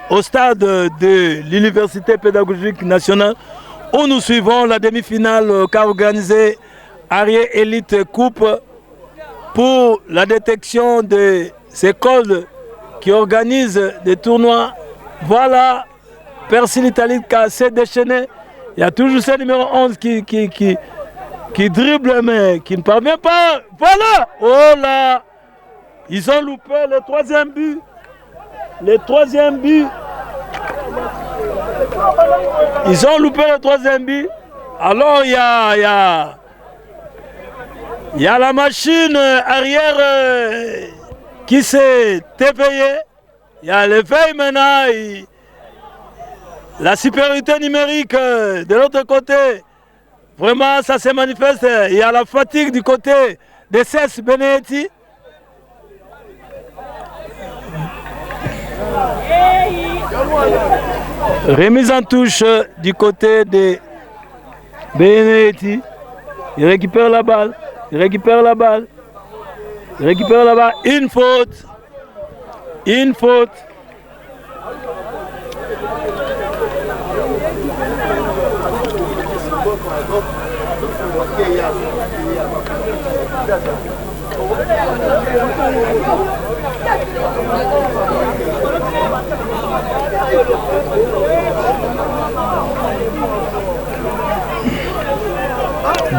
au stade de l'Université pédagogique nationale où nous suivons la demi-finale qu'a organisée Arié Elite Coupe pour la détection de ces écoles qui organisent des tournois. Voilà, Percy l'Italie s'est déchaîné. Il y a toujours ce numéro 11 qui dribble mais qui ne parvient pas. Voilà, oh là, ils ont loupé le troisième but. Le troisième but. Ils ont loupé le troisième but. Alors il y a la machine arrière qui s'est éveillée. Il y a l'éveil maintenant. La supériorité numérique de l'autre côté. Vraiment, ça se manifeste. Il y a la fatigue du côté de CES Benedetti. Remise en touche du côté de Benedetti. Il récupère la balle. Il récupère la balle. Il récupère la balle. Une faute. Une faute.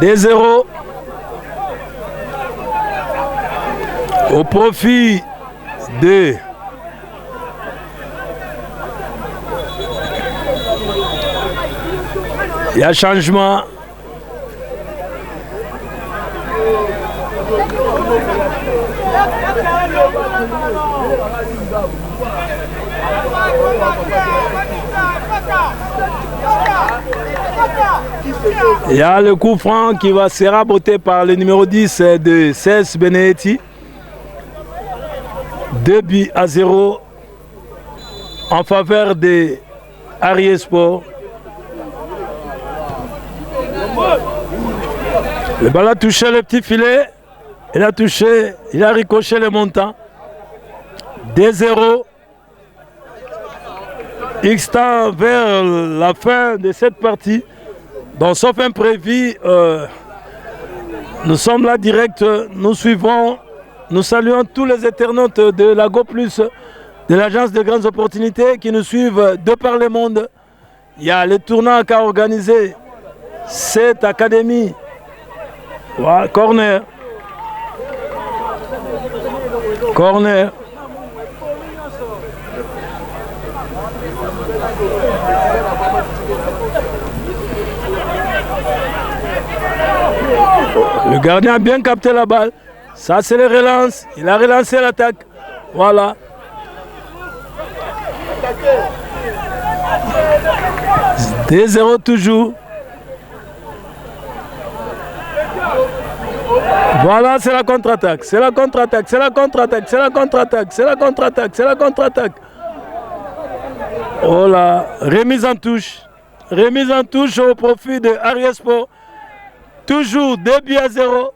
Des 0 au profit de il y a changement. Il y a le coup franc qui va se raboter par le numéro 10 de CES Benedetti. 2-0 en faveur de Arié Sport. Le ballon a touché le petit filet. Il a touché, il a ricoché le montant. 2-0. X-temps vers la fin de cette partie. Donc, sauf imprévu, nous sommes là direct, nous suivons, nous saluons tous les internautes de la Go Plus, de l'agence de grandes opportunités qui nous suivent de par le monde. Il y a le tournoi qu'a organisé cette académie. Voilà, corner. Corner. Le gardien a bien capté la balle. Ça, c'est le relance. Il a relancé l'attaque. Voilà. Des 0 toujours. Voilà, c'est la contre-attaque. C'est la contre-attaque. C'est la contre-attaque. C'est la contre-attaque. C'est la contre-attaque. C'est la contre-attaque. Oh là. Remise en touche. Remise en touche au profit de Arié Sport. Toujours 2-0.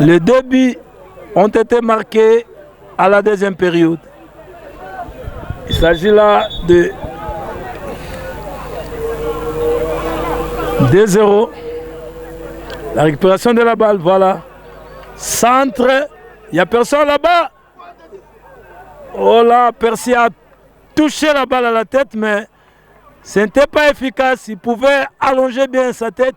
Les 2 buts ont été marqués à la deuxième période. Il s'agit là de 2-0. La récupération de la balle, voilà. Centre, il n'y a personne là-bas. Oh là, Percy a touché la balle à la tête, mais ce n'était pas efficace. Il pouvait allonger bien sa tête.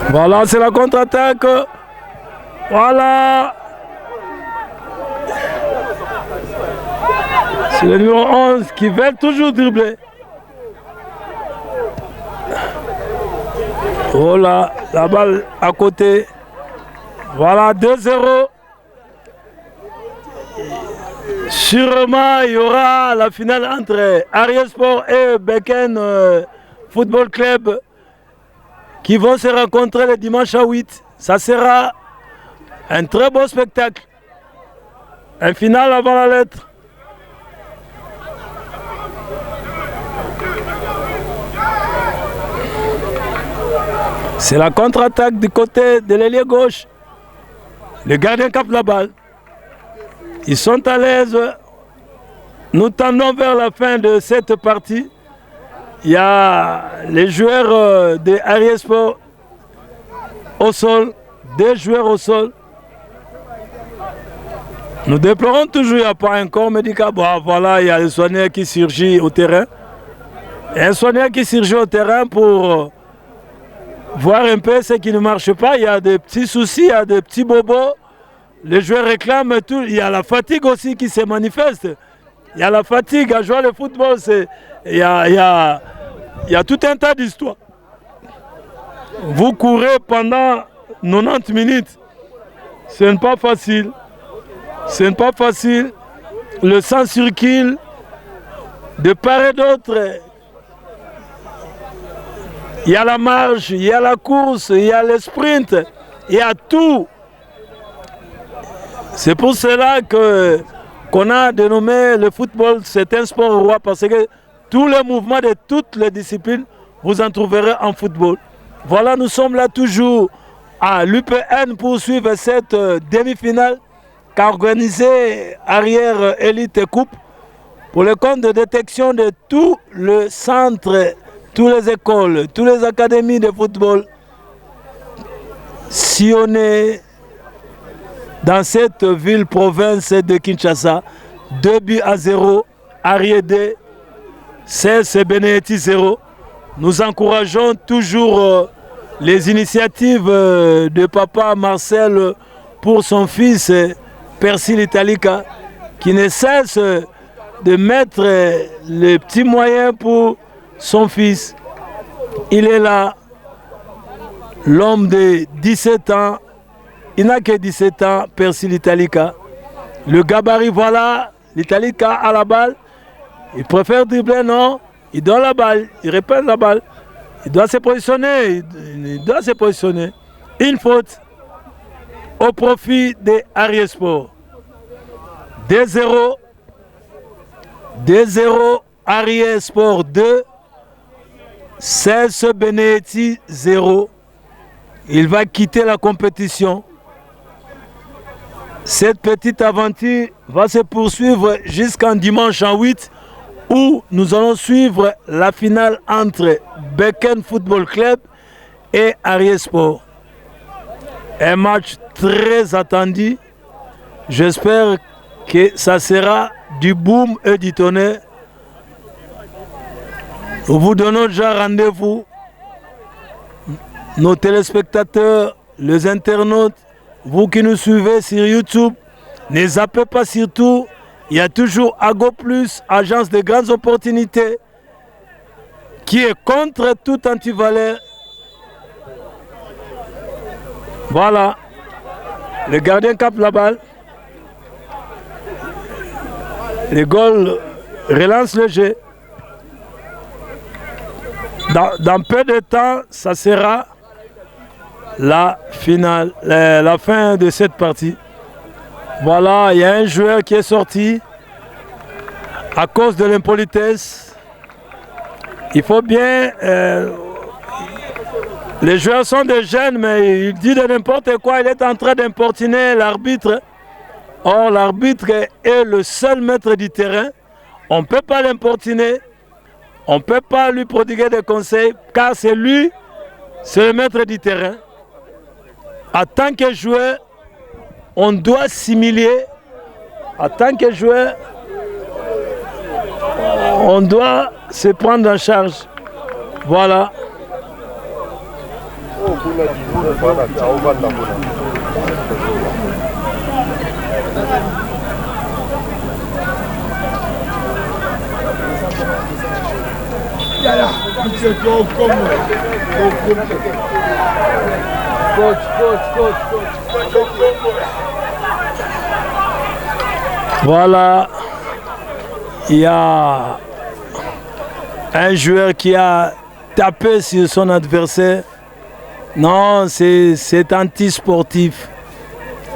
Voilà, c'est la contre-attaque. Voilà. C'est le numéro 11 qui veut toujours dribbler. Oh là, la balle à côté. Voilà, 2-0. Sûrement, il y aura la finale entre Ariesport et Beken Football Club qui vont se rencontrer le dimanche à 8. Ça sera un très beau spectacle. Un final avant la lettre. C'est la contre-attaque du côté de l'ailier gauche. Le gardien capte la balle. Ils sont à l'aise. Nous tendons vers la fin de cette partie. Il y a les joueurs de Ariesport au sol, des joueurs au sol. Nous déplorons toujours, il n'y a pas un corps médical. Bon, voilà, il y a le soigneur qui surgit au terrain. Il y a un soigneur qui surgit au terrain pour voir un peu ce qui ne marche pas. Il y a des petits soucis, il y a des petits bobos. Les joueurs réclament tout. Il y a la fatigue aussi qui se manifeste. Il y a la fatigue à jouer le football. Il y a tout un tas d'histoires. Vous courez pendant 90 minutes. Ce n'est pas facile. Ce n'est pas facile. Le sang circule de part et d'autre. Il y a la marche, il y a la course, il y a le sprint, il y a tout. C'est pour cela qu'on a dénommé le football, c'est un sport roi, parce que tous les mouvements de toutes les disciplines, vous en trouverez en football. Voilà, nous sommes là toujours à l'UPN pour suivre cette demi-finale qu'a organisée Arrière Élite Coupe pour le compte de détection de tout le centre, toutes les écoles, toutes les académies de football sillonnées dans cette ville-province de Kinshasa. 2-0, Ariédé, 16 Benetti 0. Nous encourageons toujours les initiatives de papa Marcel pour son fils Persil Italica, qui ne cesse de mettre les petits moyens pour son fils. Il est là, l'homme de 17 ans, il n'a que 17 ans, Persil Italica. Le gabarit, voilà, l'Italica a la balle, il préfère dribbler, non, il donne la balle, il répète la balle, il doit se positionner, il doit se positionner. Une faute au profit de Ariesport. 2-0, 2-0, Ariesport 2, 16 Benetti 0. Il va quitter la compétition. Cette petite aventure va se poursuivre jusqu'en dimanche en 8 où nous allons suivre la finale entre Beken Football Club et Ariesport. Un match très attendu. J'espère que ça sera du boom et du tonnerre. Nous vous donnons déjà rendez-vous, nos téléspectateurs, les internautes, vous qui nous suivez sur YouTube, ne zappez pas surtout, il y a toujours Ago Plus, agence de grandes opportunités, qui est contre tout antivaleur. Voilà, le gardien capte la balle. Le goal relance le jeu. Dans peu de temps, ça sera la finale, la fin de cette partie. Voilà, il y a un joueur qui est sorti à cause de l'impolitesse. Il faut bien... les joueurs sont des jeunes, mais il dit de n'importe quoi. Il est en train d'importuner l'arbitre. Or, l'arbitre est le seul maître du terrain. On ne peut pas l'importuner. On ne peut pas lui prodiguer des conseils, car c'est lui, c'est le maître du terrain. En tant que joueur, on doit s'humilier. En tant que joueur, on doit se prendre en charge. Voilà. Yeah. Voilà, il y a un joueur qui a tapé sur son adversaire. Non, c'est anti-sportif.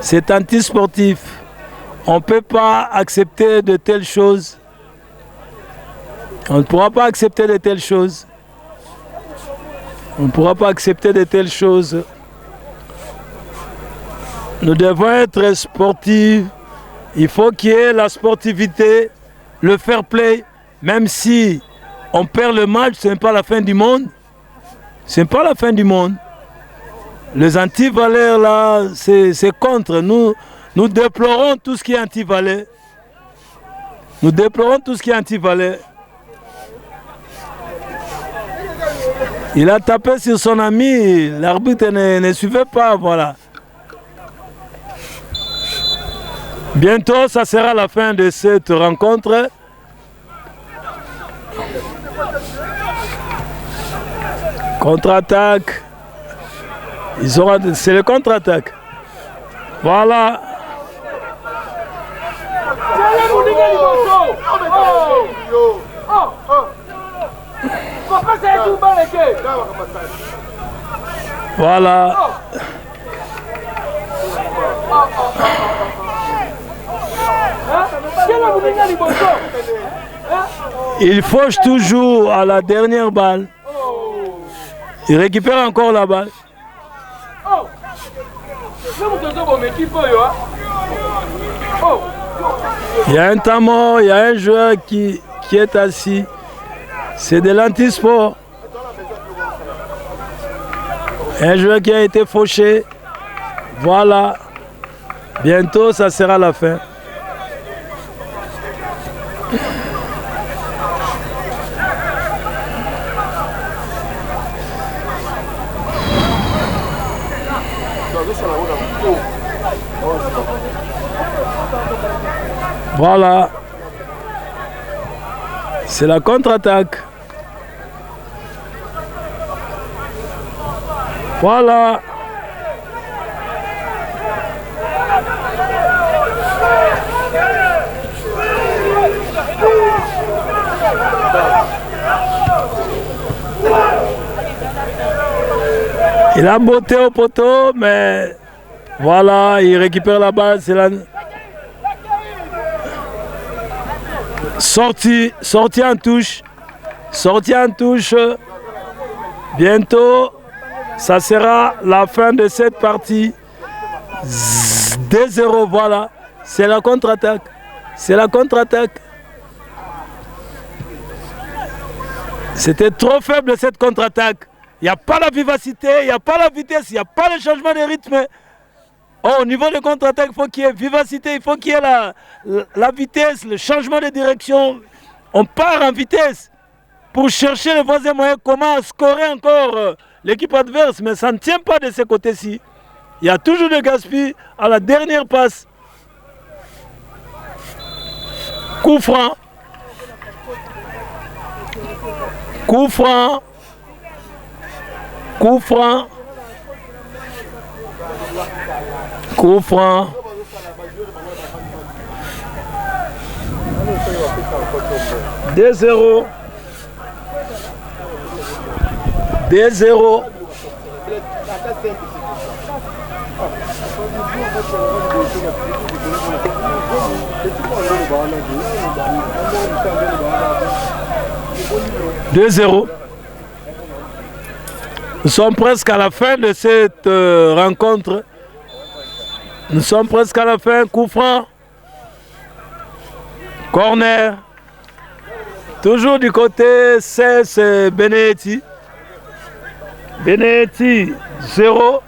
C'est anti-sportif. On ne peut pas accepter de telles choses. On ne pourra pas accepter de telles choses. On ne pourra pas accepter de telles choses. Nous devons être sportifs. Il faut qu'il y ait la sportivité, le fair play. Même si on perd le match, ce n'est pas la fin du monde. Ce n'est pas la fin du monde. Les anti-valeurs là, c'est contre. Nous déplorons tout ce qui est anti-valeur. Nous déplorons tout ce qui est anti-valeur. Il a tapé sur son ami, l'arbitre ne suivait pas, voilà. Bientôt, ça sera la fin de cette rencontre. Contre-attaque. C'est le contre-attaque. Voilà. Voilà. Il fauche toujours à la dernière balle. Il récupère encore la balle. Il y a un temps mort, il y a un joueur qui est assis. C'est de l'antisport. Un joueur qui a été fauché. Voilà. Bientôt, ça sera la fin. Voilà. C'est la contre-attaque. Voilà. Il a botté au poteau, mais voilà, il récupère la balle. C'est la sortie en touche. Sortie en touche. Bientôt, ça sera la fin de cette partie. 2-0, voilà. C'est la contre-attaque. C'est la contre-attaque. C'était trop faible cette contre-attaque. Il n'y a pas la vivacité, il n'y a pas la vitesse, il n'y a pas le changement de rythme. Oh, au niveau de contre-attaque, il faut qu'il y ait vivacité, il faut qu'il y ait la vitesse, le changement de direction. On part en vitesse pour chercher le voisin moyen, comment scorer encore l'équipe adverse. Mais ça ne tient pas de ce côté-ci. Il y a toujours de gaspillage à la dernière passe. Coup franc. Coup franc. Coup franc. Coup franc. Deux 0. 2-0. Nous sommes presque à la fin de cette rencontre. Nous sommes presque à la fin. Coup franc. Corner. Toujours du côté 16 Benetti. Benetti 0.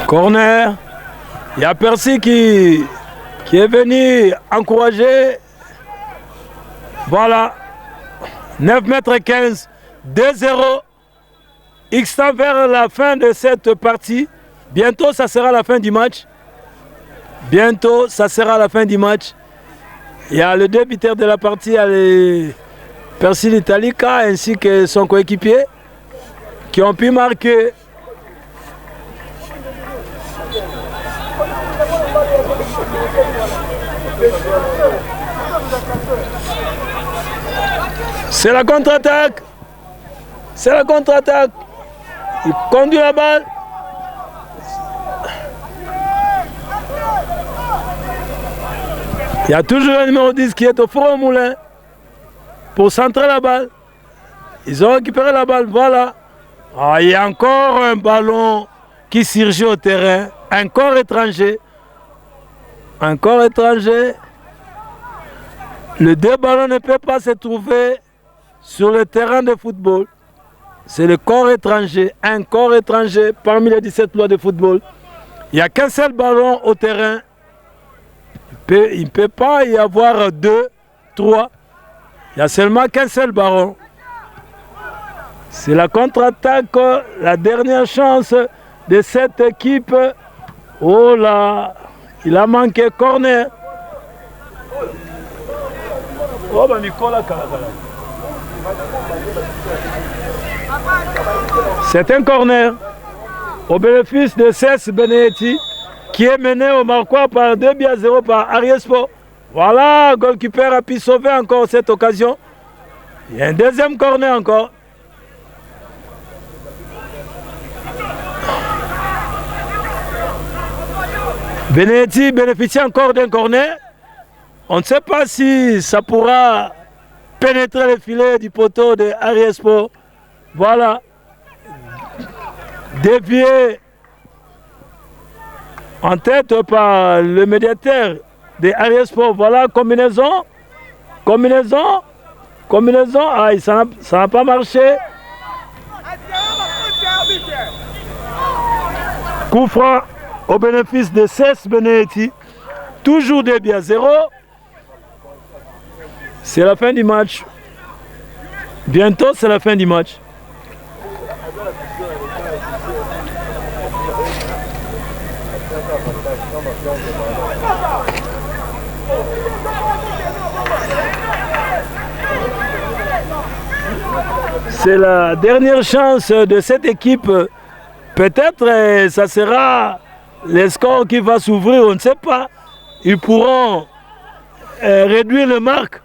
Corner. Il y a Percy qui est venu encourager. Voilà. 9 mètres 15. 2-0. X temps vers la fin de cette partie. Bientôt, ça sera la fin du match. Bientôt, ça sera la fin du match. Il y a le débiteur de la partie, Persil Italica, ainsi que son coéquipier, qui ont pu marquer. C'est la contre-attaque. C'est la contre-attaque. Il conduit la balle. Il y a toujours le numéro 10 qui est au four au moulin pour centrer la balle. Ils ont récupéré la balle, voilà. Ah, il y a encore un ballon qui surgit au terrain. Un corps étranger. Un corps étranger. Le deux ballons ne peut pas se trouver sur le terrain de football. C'est le corps étranger. Un corps étranger parmi les 17 lois de football. Il n'y a qu'un seul ballon au terrain. Il ne peut pas y avoir 2, 3. Il n'y a seulement qu'un seul ballon. C'est la contre-attaque, la dernière chance de cette équipe. Oh là, il a manqué corner. Oh bah Nicolas Calabala. C'est un corner au bénéfice de Cesc Benedetti, qui est mené au Marocain par 2-0 par Ariespo. Voilà, goalkeeper a pu sauver encore cette occasion. Il y a un deuxième corner encore. Benedetti bénéficie encore d'un corner. On ne sait pas si ça pourra pénétrer le filet du poteau de Ariespo. Voilà. Dévié en tête par le médiateur de Ariespo. Voilà, combinaison. Combinaison. Combinaison. Ah, ça n'a pas marché. Coup franc au bénéfice de Cesc Benedetti. Toujours 2-0. C'est la fin du match. Bientôt, c'est la fin du match. C'est la dernière chance de cette équipe. Peut-être ça sera le score qui va s'ouvrir, on ne sait pas. Ils pourront réduire le marque.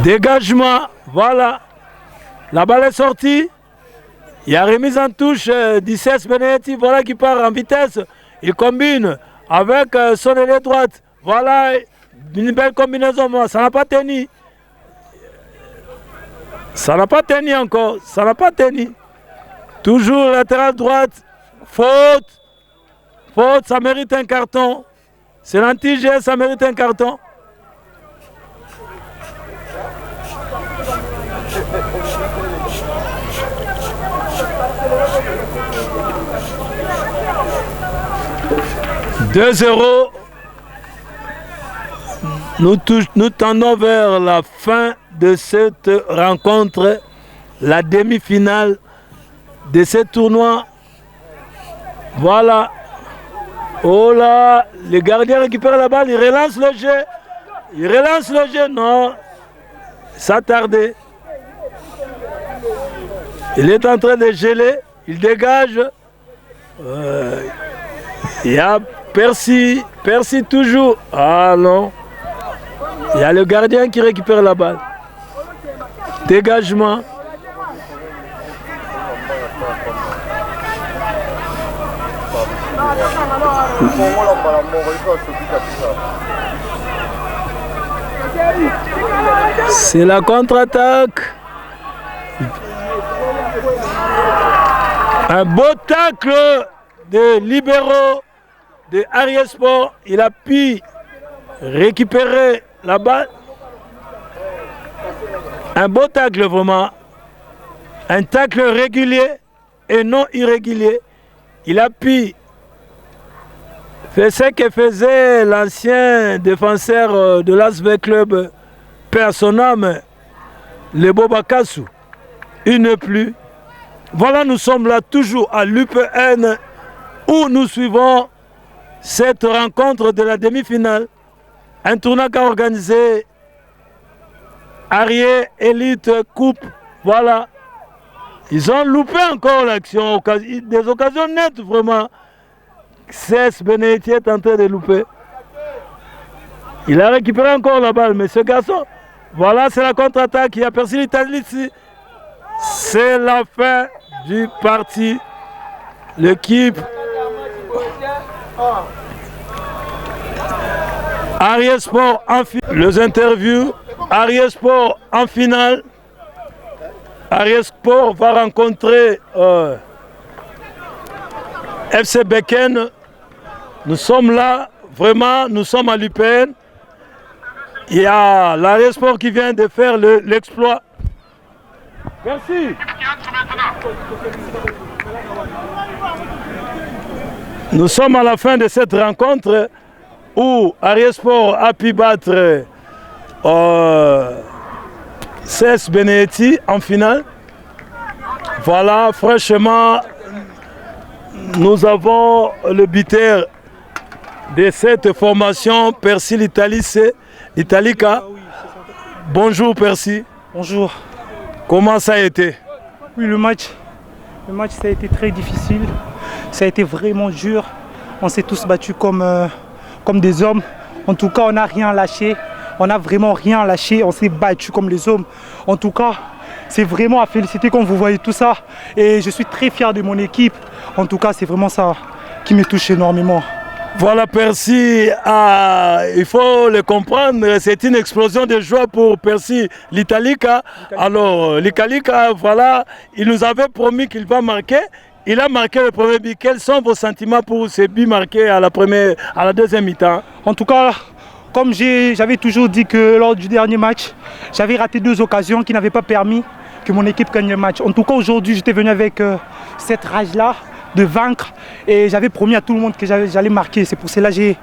Dégagement, voilà. La balle est sortie. Il y a remise en touche d'Icès Benedetti, voilà, qui part en vitesse. Il combine avec son ailier droite. Voilà, une belle combinaison. Ça n'a pas tenu. Ça n'a pas tenu encore. Ça n'a pas tenu. Toujours latéral droite. Faute. Faute, ça mérite un carton. C'est l'anti-jet, ça mérite un carton. « 2-0. Nous tendons vers la fin de cette rencontre, la demi-finale de ce tournoi. Voilà. Oh là, le gardien récupère la balle, il relance le jeu. Il relance le jeu, non. Ça tardait. Il est en train de geler, il dégage. Il y a Percy toujours. Ah non. Il y a le gardien qui récupère la balle. Dégagement. C'est la contre-attaque. Un beau tacle de libéraux de Ariespo. Il a pu récupérer la balle. Un beau tacle vraiment. Un tacle régulier et non irrégulier. Il a pu faire ce que faisait l'ancien défenseur de l'ASV Club, perd son âme, le Bobakassou, une plus. Voilà, nous sommes là toujours à l'UPN où nous suivons cette rencontre de la demi-finale. Un tournoi qu'a organisé Arié Elite Coupe. Voilà. Ils ont loupé encore l'action. Des occasions nettes, vraiment. CS Benetti est en train de louper. Il a récupéré encore la balle, mais ce garçon, voilà, c'est la contre-attaque. Il a percé l'Italie ici. C'est la fin du parti. L'équipe Arié Sport en finale. Les interviews. Arié Sport en finale. Arié Sport va rencontrer FC Beken. Nous sommes là, vraiment, nous sommes à l'UPN. Il y a l'Arié Sport qui vient de faire l'exploit. Merci. Nous sommes à la fin de cette rencontre où Arié Sport a pu battre CS Benetti en finale. Voilà, franchement, nous avons le buteur de cette formation, Percy Litalica. Bonjour Percy. Bonjour. Comment ça a été? Oui, le match ça a été très difficile. Ça a été vraiment dur. On s'est tous battus comme des hommes. En tout cas, on n'a rien lâché. On n'a vraiment rien lâché. On s'est battus comme les hommes. En tout cas, c'est vraiment à féliciter quand vous voyez tout ça. Et je suis très fier de mon équipe. En tout cas, c'est vraiment ça qui me touche énormément. Voilà Percy, il faut le comprendre, c'est une explosion de joie pour Percy Litalica. Alors Litalica, voilà, il nous avait promis qu'il va marquer. Il a marqué le premier but. Quels sont vos sentiments pour ces buts marqués à la deuxième mi-temps? En tout cas, comme j'avais toujours dit que lors du dernier match, j'avais raté 2 occasions qui n'avaient pas permis que mon équipe gagne le match. En tout cas, aujourd'hui, j'étais venu avec cette rage-là de vaincre et j'avais promis à tout le monde que j'allais marquer. C'est pour cela que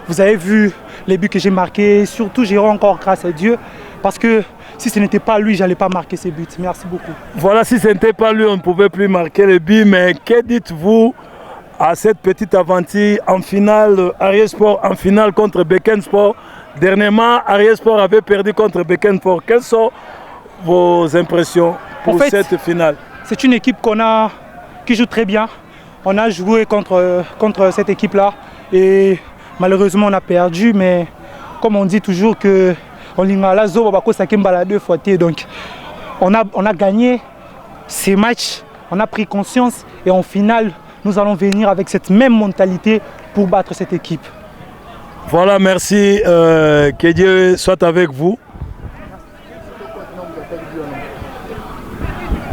vous avez vu les buts que j'ai marqués. Surtout, j'ai encore grâce à Dieu parce que si ce n'était pas lui, je n'allais pas marquer ces buts. Merci beaucoup. Voilà, si ce n'était pas lui, on ne pouvait plus marquer les buts. Mais que dites-vous à cette petite aventure en finale, Arié Sport en finale contre Beken Sport? Dernièrement, Arié Sport avait perdu contre Beken Sport. Quelles sont vos impressions pour cette finale? C'est une équipe qui joue très bien. On a joué contre cette équipe-là et malheureusement on a perdu, mais comme on dit toujours que donc on a gagné ces matchs, on a pris conscience et en finale nous allons venir avec cette même mentalité pour battre cette équipe. Voilà, merci, que Dieu soit avec vous.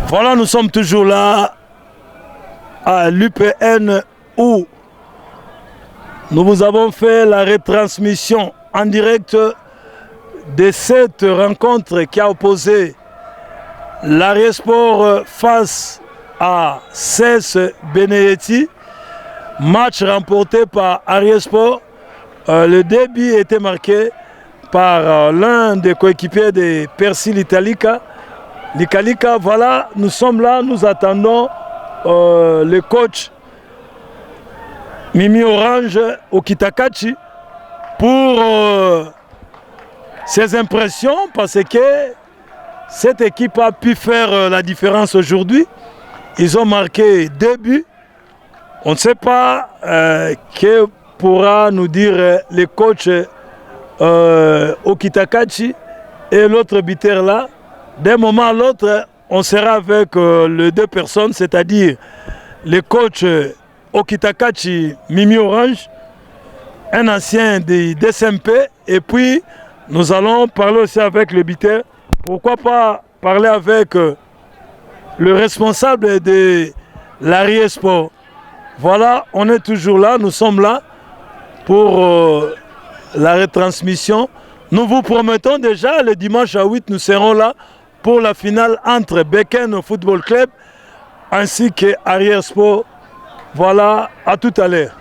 Voilà, nous sommes toujours là à l'UPN où nous vous avons fait la retransmission en direct de cette rencontre qui a opposé l'Arié Sport face à CS Benetti. Match remporté par Arié Sport. Le début était marqué par l'un des coéquipiers de Percy Litalica. Voilà, nous sommes là, nous attendons le coach Mimi Orange Okitakachi pour ses impressions parce que cette équipe a pu faire la différence aujourd'hui. Ils ont marqué 2 buts. On ne sait pas que pourra nous dire le coach Okitakachi et l'autre buteur là. D'un moment à l'autre, on sera avec les 2 personnes, c'est-à-dire le coach Okitakachi Mimi Orange, un ancien des DSMP, et puis nous allons parler aussi avec le buteur. Pourquoi pas parler avec le responsable de l'Arié Sport. Voilà, on est toujours là, nous sommes là pour la retransmission. Nous vous promettons déjà, le dimanche à 8, nous serons là pour la finale entre Beken Football Club ainsi que Arié Sport. Voilà, à tout à l'heure.